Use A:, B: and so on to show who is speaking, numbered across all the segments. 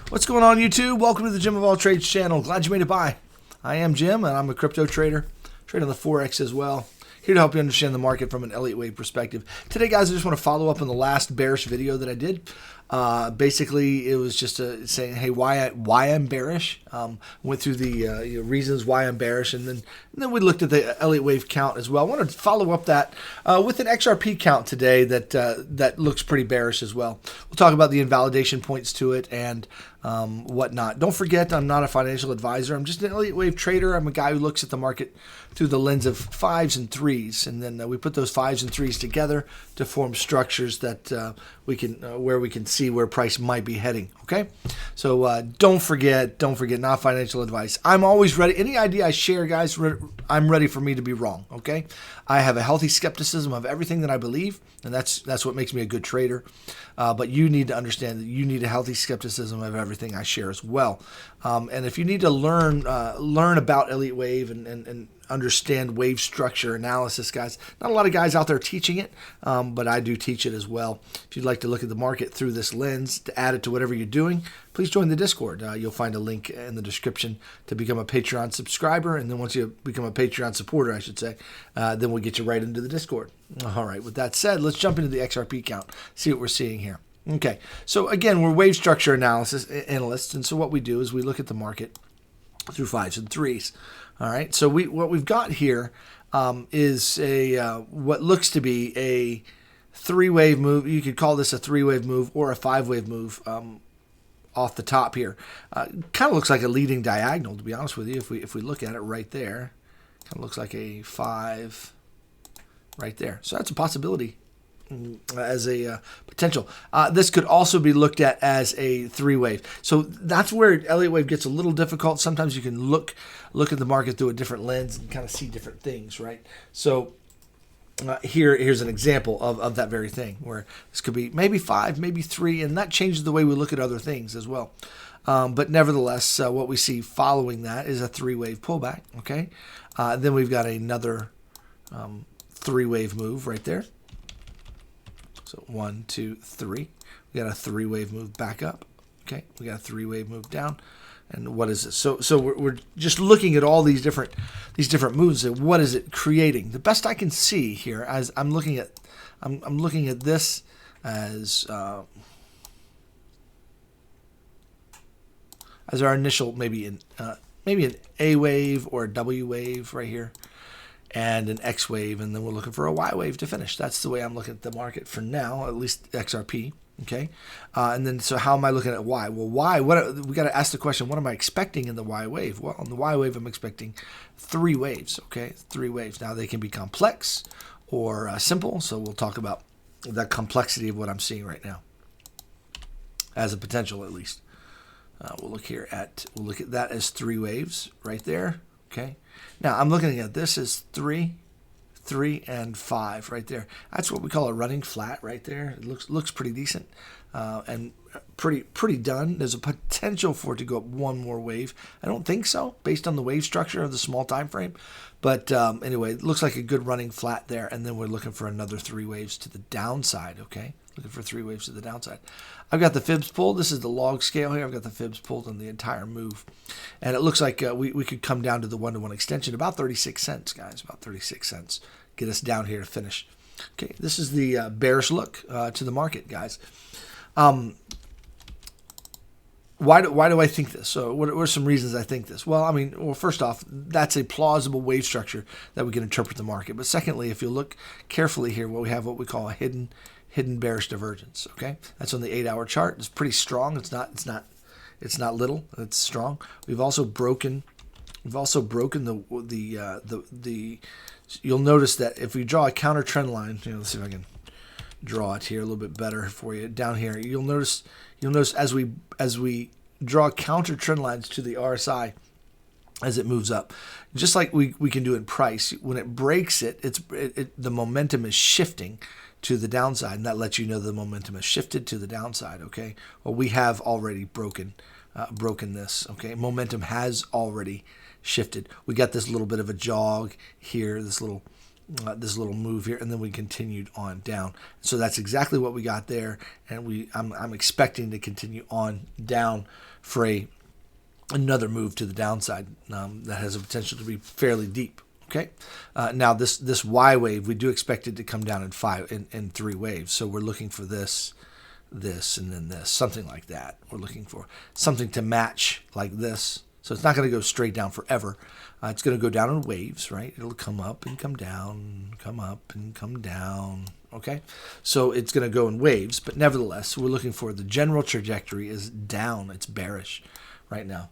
A: What's going on, YouTube? Welcome to the Jim of All Trades channel. Glad you made it by. I am Jim, and I'm a crypto trader. Trade on the Forex as well. Here to help you understand the market from an Elliott wave perspective. Today, guys, I just want to follow up on the last bearish video that I did. Basically, it was just saying, hey, why I'm bearish. Went through the reasons why I'm bearish, and then we looked at the Elliott wave count as well. I want to follow up that with an XRP count today that looks pretty bearish as well. We'll talk about the invalidation points to it and whatnot. Don't forget, I'm not a financial advisor. I'm just an Elliott wave trader. I'm a guy who looks at the market through the lens of 5s and 3s, and then we put those 5s and 3s together to form structures that we can see where price might be heading. Okay, so don't forget, not financial advice. I'm always ready. Any idea I share, guys, I'm ready for me to be wrong. Okay, I have a healthy skepticism of everything that I believe, and that's what makes me a good trader. But you need to understand that you need a healthy skepticism of everything I share as well. And if you need to learn about Elliott wave and understand wave structure analysis, guys, not a lot of guys out there teaching it, but I do teach it as well. If you'd like to look at the market through this lens to add it to whatever you're doing, please join the Discord. You'll find a link in the description to become a Patreon subscriber, and then once you become a Patreon supporter, I should say, then we'll get you right into the Discord. All right, with that said, let's jump into the XRP count, see what we're seeing here. Okay, so again, we're wave structure analysis analysts, and so what we do is we look at the market through 5s and 3s. All right, so what we've got here is what looks to be a 3-wave move. You could call this a 3-wave move or a 5-wave move off the top here. Kind of looks like a leading diagonal, to be honest with you. If we look at it right there, kind of looks like a 5 right there. So that's a possibility as a potential. This could also be looked at as a 3-wave. So that's where Elliott wave gets a little difficult. Sometimes you can look at the market through a different lens and kind of see different things, right? So here's an example of that very thing, where this could be maybe 5, maybe 3, and that changes the way we look at other things as well. But nevertheless, what we see following that is a 3-wave pullback, okay? Then we've got another 3-wave move right there. So 1, 2, 3. We got a 3-wave move back up. Okay, we got a 3-wave move down. And what is this? So we're just looking at all these different moves. And what is it creating? The best I can see here, as I'm looking at this as our initial maybe an A wave or a W wave right here, and an X wave, and then we're looking for a Y wave to finish. That's the way I'm looking at the market for now, at least XRP. Okay, and then so how am I looking at Y? Well, Y, we got to ask the question: what am I expecting in the Y wave? Well, on the Y wave, I'm expecting 3 waves. Okay, 3 waves. Now they can be complex or simple. So we'll talk about the complexity of what I'm seeing right now as a potential, at least. We'll look at that as 3 waves right there. Okay. Now I'm looking at this as 3, 3, and 5 right there. That's what we call a running flat right there. It looks pretty decent and pretty done. There's a potential for it to go up one more wave. I don't think so, based on the wave structure of the small time frame. But anyway, it looks like a good running flat there. And then we're looking for another 3 waves to the downside. Okay, looking for 3 waves to the downside. I've got the fibs pulled. This is the log scale here. I've got the fibs pulled on the entire move. And it looks like we could come down to the 1-to-1 extension, about 36 cents, guys, about 36 cents. Get us down here to finish. Okay, this is the bearish look to the market, guys. Why do I think this? So what are some reasons I think this? Well, first off, that's a plausible wave structure that we can interpret the market. But secondly, if you look carefully here, we have what we call a hidden bearish divergence. Okay, that's on the 8-hour chart. It's pretty strong. It's not little. It's strong. We've also broken the. You'll notice that if we draw a counter trend line, let's see if I can draw it here a little bit better for you. Down here, you'll notice as we draw counter trend lines to the RSI as it moves up, just like we can do in price. When it breaks the momentum is shifting to the downside, and that lets you know the momentum has shifted to the downside. Okay, well, we have already broken this. Okay, momentum has already shifted. We got this little bit of a jog here, this little this little move here, and then we continued on down. So that's exactly what we got there, and I'm expecting to continue on down for another move to the downside that has a potential to be fairly deep. Okay, now this Y wave, we do expect it to come down in three waves. So we're looking for this, and then this, something like that. We're looking for something to match like this. So it's not going to go straight down forever. It's going to go down in waves, right? It'll come up and come down, come up and come down. Okay, so it's going to go in waves, but nevertheless, we're looking for the general trajectory is down. It's bearish right now,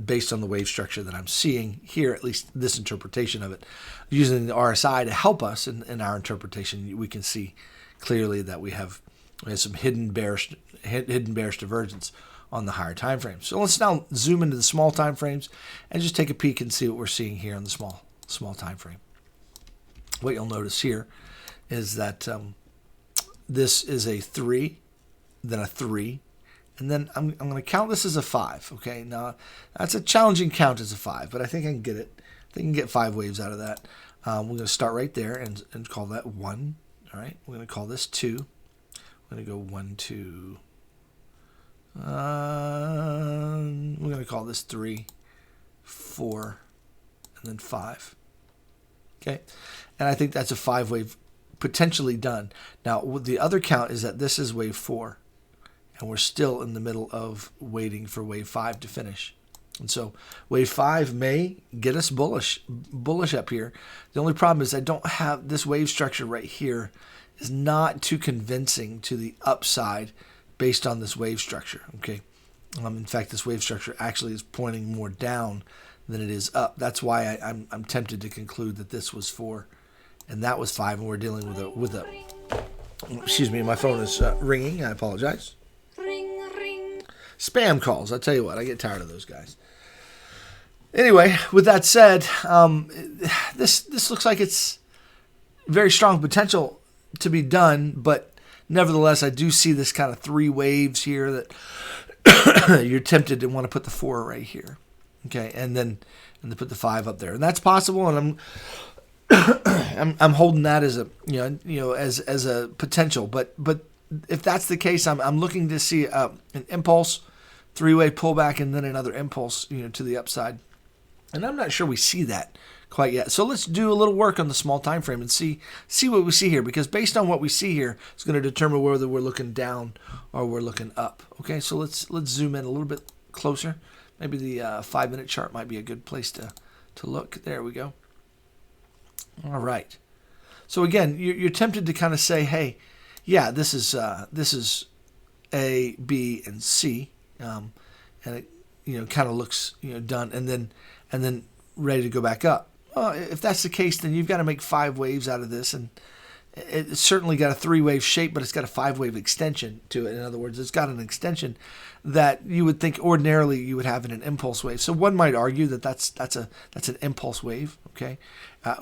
A: based on the wave structure that I'm seeing here, at least this interpretation of it. Using the RSI to help us in our interpretation, we can see clearly that we have some hidden bearish divergence on the higher time frames. So let's now zoom into the small time frames and just take a peek and see what we're seeing here on the small time frame. What you'll notice here is that this is a 3, then a 3, and then I'm going to count this as a 5. Okay, now that's a challenging count as a 5, but I think I can get it. I think I can get 5 waves out of that. We're going to start right there and call that 1. All right, we're going to call this 2. We're going to go 1, 2. We're going to call this 3, 4, and then 5. Okay, and I think that's a 5 wave potentially done. Now the other count is that this is wave 4. And we're still in the middle of waiting for wave 5 to finish. And so wave 5 may get us bullish up here. The only problem is I don't have this wave structure right here is not too convincing to the upside based on this wave structure. Okay. In fact, this wave structure actually is pointing more down than it is up. That's why I'm tempted to conclude that this was 4 and that was 5, and we're dealing with a excuse me, my phone is ringing. I apologize. Spam calls. I tell you what, I get tired of those guys. Anyway, with that said, this looks like it's very strong potential to be done, but nevertheless, I do see this kind of 3 waves here that you're tempted to want to put the 4 right here, okay, and then put the 5 up there, and that's possible. And I'm holding that as a as a potential, but if that's the case, I'm looking to see an impulse, 3-wave pullback, and then another impulse, to the upside. And I'm not sure we see that quite yet. So let's do a little work on the small time frame and see what we see here, because based on what we see here, it's going to determine whether we're looking down or we're looking up. Okay, so let's zoom in a little bit closer. Maybe the 5-minute chart might be a good place to look. There we go. All right. So again, you're tempted to kind of say, hey, yeah, this is A, B, and C, and it kind of looks done, and then ready to go back up. Well, if that's the case, then you've got to make 5 waves out of this, and it's certainly got a 3-wave shape, but it's got a 5-wave extension to it. In other words, it's got an extension that you would think ordinarily you would have in an impulse wave. So one might argue that that's an impulse wave, okay,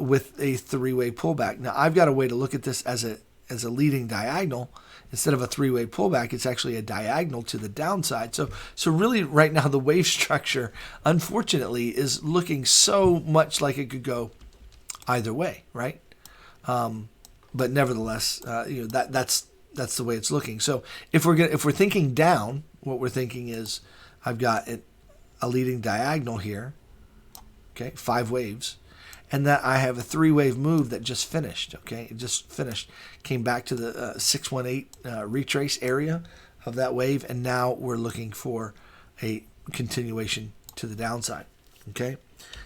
A: with a 3-wave pullback. Now I've got a way to look at this as a leading diagonal. Instead of a 3-wave pullback, it's actually a diagonal to the downside. So really right now the wave structure, unfortunately, is looking so much like it could go either way, right? But nevertheless, that's the way it's looking. So if we're thinking down, what we're thinking is I've got a leading diagonal here, okay, 5 waves. And that I have a 3-wave move that just finished, okay? It just finished. Came back to the 618 retrace area of that wave, and now we're looking for a continuation to the downside, okay?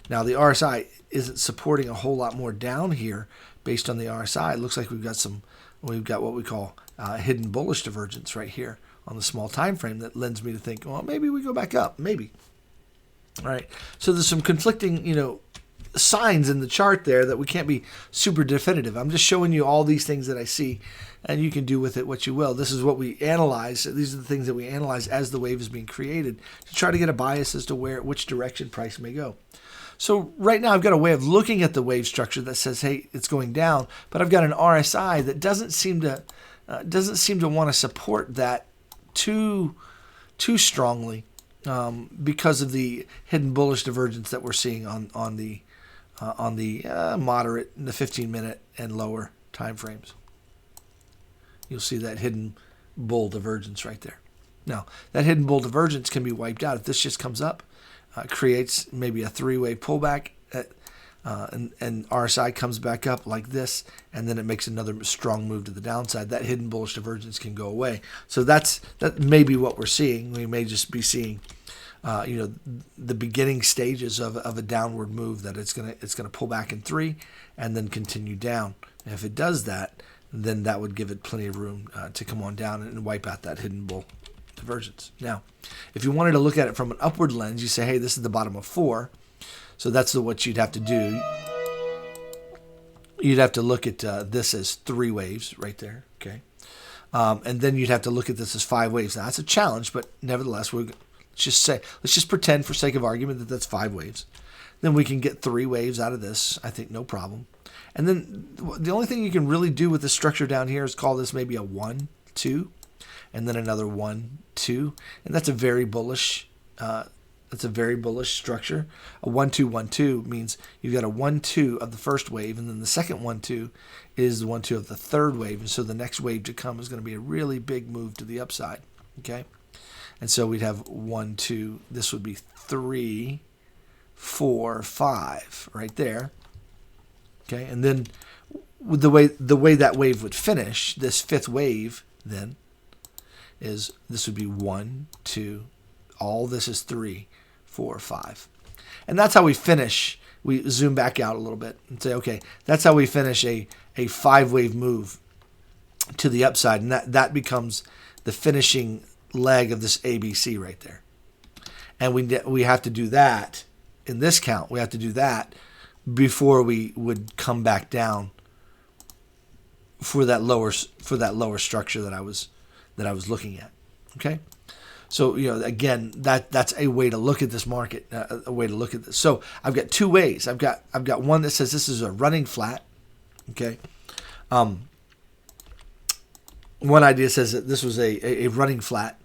A: Now, the RSI isn't supporting a whole lot more down here based on the RSI. It looks like we've got what we call hidden bullish divergence right here on the small time frame that lends me to think, well, maybe we go back up, maybe. All right, so there's some conflicting, signs in the chart there that we can't be super definitive. I'm just showing you all these things that I see, and you can do with it what you will. This is what we analyze. These are the things that we analyze as the wave is being created to try to get a bias as to which direction price may go. So right now I've got a way of looking at the wave structure that says, hey, it's going down, but I've got an RSI that doesn't seem to want to support that too strongly because of the hidden bullish divergence that we're seeing on the on the moderate, the 15-minute and lower time frames. You'll see that hidden bull divergence right there. Now, that hidden bull divergence can be wiped out if this just comes up, creates maybe a three-way pullback, and RSI comes back up like this, and then it makes another strong move to the downside. That hidden bullish divergence can go away. So that may be what we're seeing. We may just be seeing, the beginning stages of a downward move that it's gonna pull back in 3 and then continue down. And if it does that, then that would give it plenty of room to come on down and wipe out that hidden bull divergence. Now, if you wanted to look at it from an upward lens, you say, hey, this is the bottom of 4. So that's what you'd have to do. You'd have to look at this as 3 waves right there, okay? And then you'd have to look at this as 5 waves. Now, that's a challenge, but nevertheless, let's just pretend for sake of argument that that's 5 waves. Then we can get 3 waves out of this, I think, no problem. And then the only thing you can really do with this structure down here is call this maybe a 1, 2, and then another 1, 2, and that's a very bullish. That's a very bullish structure. A 1, 2, 1, 2 means you've got a 1, 2 of the first wave, and then the second 1, 2 is the 1, 2 of the third wave, and so the next wave to come is going to be a really big move to the upside. Okay, and so we'd have 1, 2. This would be 3, 4, 5 right there. Okay, and then with the way that wave would finish, this 5th wave then is this would be 1, 2. All this is 3, 4, 5. And that's how we finish. We zoom back out a little bit and say, okay, that's how we finish a 5-wave move to the upside. And that becomes the finishing leg of this ABC right there. And we have to do that in this count. We have to do that before we would come back down for that lower structure that I was looking at. Okay. So, again, that's a way to look at this market, a way to look at this. So I've got 2 ways. I've got one that says this is a running flat. Okay. One idea says that this was a running flat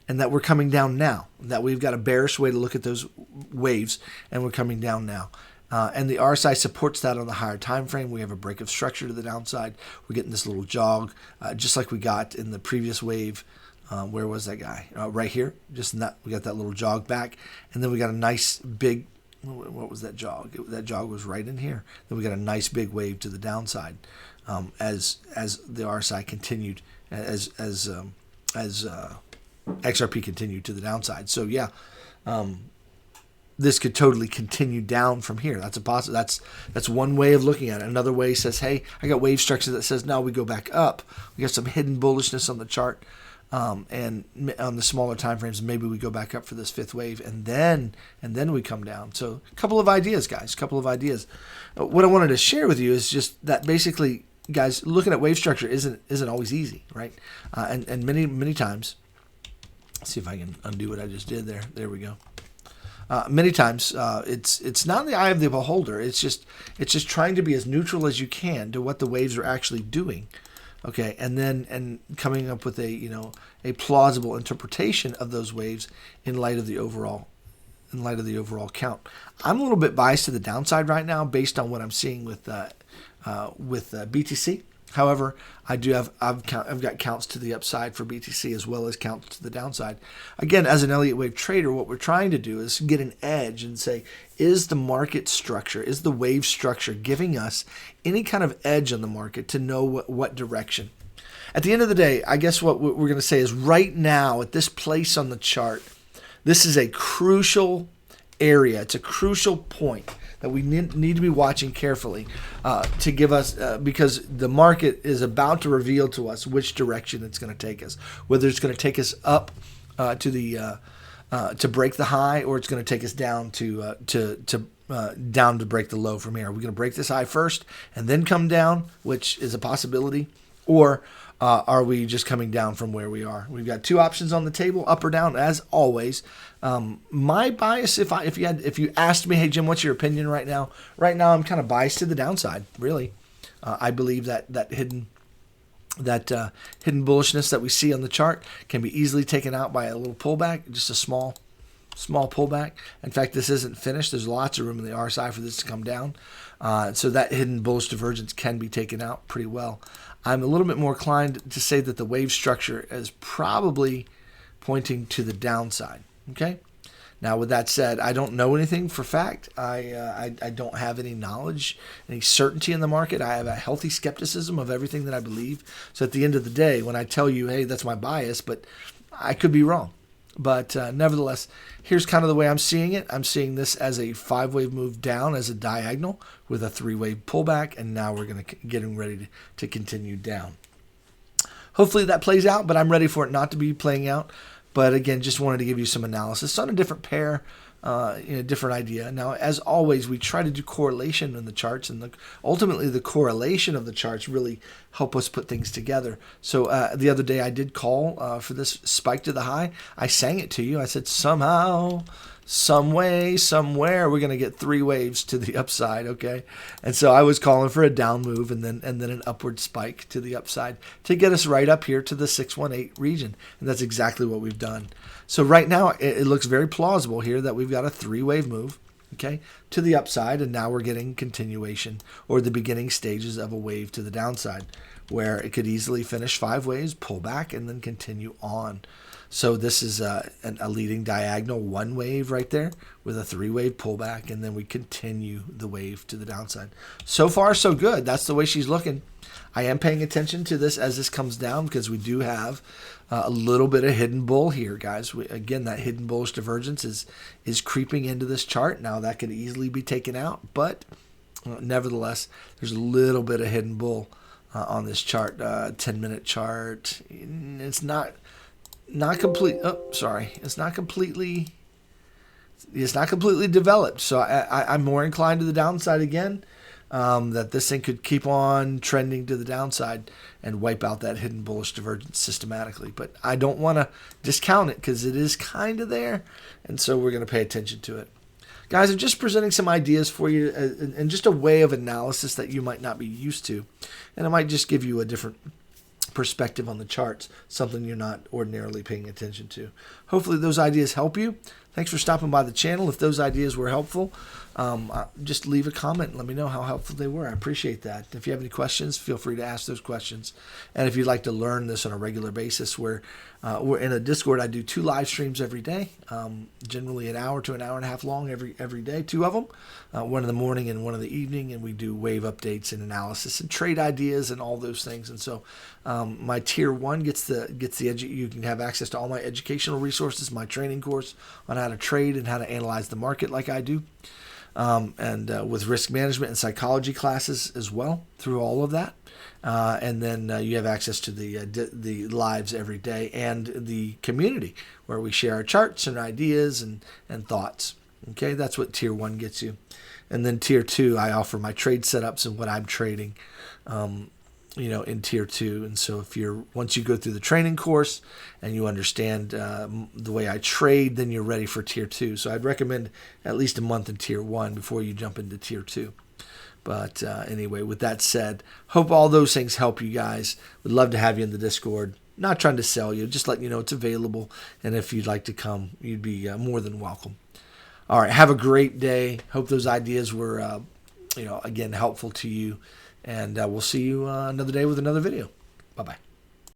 A: and that we're coming down now, that we've got a bearish way to look at those waves and we're coming down now. And the RSI supports that on the higher time frame. We have a break of structure to the downside. We're getting this little jog, just like we got in the previous wave. Where was that guy? Right here. Just in that, we got that little jog back, and then we got a nice big. What was that jog? That jog was right in here. Then we got a nice big wave to the downside, as the RSI continued, as XRP continued to the downside. So yeah, this could totally continue down from here. That's a positive. That's one way of looking at it. Another way says, hey, I got wave structure that says no, we go back up. We got some hidden bullishness on the chart. And on the smaller time frames, maybe we go back up for this 5th wave, and then we come down. So a couple of ideas, guys. A couple of ideas. What I wanted to share with you is just that basically, guys, looking at wave structure isn't always easy, right? And many times, let's see if I can undo what I just did there. There we go. Many times, it's not in the eye of the beholder. It's just trying to be as neutral as you can to what the waves are actually doing. Okay, and coming up with a plausible interpretation of those waves in light of the overall count. I'm a little bit biased to the downside right now based on what I'm seeing with BTC. However, I've got counts to the upside for BTC as well as counts to the downside. Again, as an Elliott wave trader, what we're trying to do is get an edge and say, is the market structure, is the wave structure giving us any kind of edge on the market to know what direction? At the end of the day, I guess what we're going to say is right now at this place on the chart, this is a crucial area. It's a crucial point that we need to be watching carefully to give us, because the market is about to reveal to us which direction it's going to take us, whether it's going to take us up to break the high, or it's going to take us down to break the low from here. Are we going to break this high first and then come down, which is a possibility, or are we just coming down from where we are? We've got 2 options on the table, up or down, as always. My bias, if you asked me, hey Jim, what's your opinion right now? Right now, I'm kind of biased to the downside. Really, I believe that hidden bullishness that we see on the chart can be easily taken out by a little pullback, just a small small pullback. In fact, this isn't finished. There's lots of room in the RSI for this to come down. So that hidden bullish divergence can be taken out pretty well. I'm a little bit more inclined to say that the wave structure is probably pointing to the downside. Okay. Now, with that said, I don't know anything for fact. I don't have any knowledge, any certainty in the market. I have a healthy skepticism of everything that I believe. So at the end of the day, when I tell you, hey, that's my bias, but I could be wrong. But nevertheless, here's kind of the way I'm seeing it. I'm seeing this as a 5-wave move down as a diagonal with a 3-wave pullback, and now we're going to getting ready to continue down. Hopefully that plays out, but I'm ready for it not to be playing out. But again, just wanted to give you some analysis on a different pair, different idea. Now, as always, we try to do correlation in the charts, and ultimately the correlation of the charts really help us put things together. So the other day I did call for this spike to the high. I sang it to you. I said, somehow, some way, somewhere, we're going to get 3 waves to the upside, okay? And so I was calling for a down move and then an upward spike to the upside to get us right up here to the 618 region. And that's exactly what we've done. So right now, it looks very plausible here that we've got a 3-wave move, okay, to the upside, and now we're getting continuation or the beginning stages of a wave to the downside where it could easily finish 5 waves, pull back, and then continue on. So this is a leading diagonal 1 wave right there with a 3-wave pullback, and then we continue the wave to the downside. So far, so good. That's the way she's looking. I am paying attention to this as this comes down because we do have a little bit of hidden bull here, guys. Again, that hidden bullish divergence is creeping into this chart. Now, that could easily be taken out, but nevertheless, there's a little bit of hidden bull on this chart, 10-minute chart. It's not complete. Oh, sorry. It's not completely developed. So I'm more inclined to the downside again, that this thing could keep on trending to the downside and wipe out that hidden bullish divergence systematically. But I don't want to discount it because it is kind of there. And so we're going to pay attention to it. Guys, I'm just presenting some ideas for you and just a way of analysis that you might not be used to. And it might just give you a different perspective on the charts, something you're not ordinarily paying attention to. Hopefully those ideas help you. Thanks for stopping by the channel. If those ideas were helpful, just leave a comment and let me know how helpful they were. I appreciate that. If you have any questions, feel free to ask those questions. And if you'd like to learn this on a regular basis, we're in a Discord. I do 2 live streams every day, generally an hour to an hour and a half long every day, 2 of them, one in the morning and one in the evening, and we do wave updates and analysis and trade ideas and all those things. And so my tier 1 gets the you can have access to all my educational resources, my training course on how to trade and how to analyze the market like I do. And with risk management and psychology classes as well through all of that. And then you have access to the lives every day and the community where we share our charts and ideas and thoughts. Okay, that's what tier 1 gets you. And then tier 2, I offer my trade setups and what I'm trading, in tier 2. And so once you go through the training course and you understand the way I trade, then you're ready for tier 2. So I'd recommend at least a month in tier 1 before you jump into tier 2. But anyway, with that said, hope all those things help you guys. Would love to have you in the Discord. Not trying to sell you, just letting you know it's available. And if you'd like to come, you'd be more than welcome. All right, have a great day. Hope those ideas were, again, helpful to you. And we'll see you another day with another video. Bye-bye.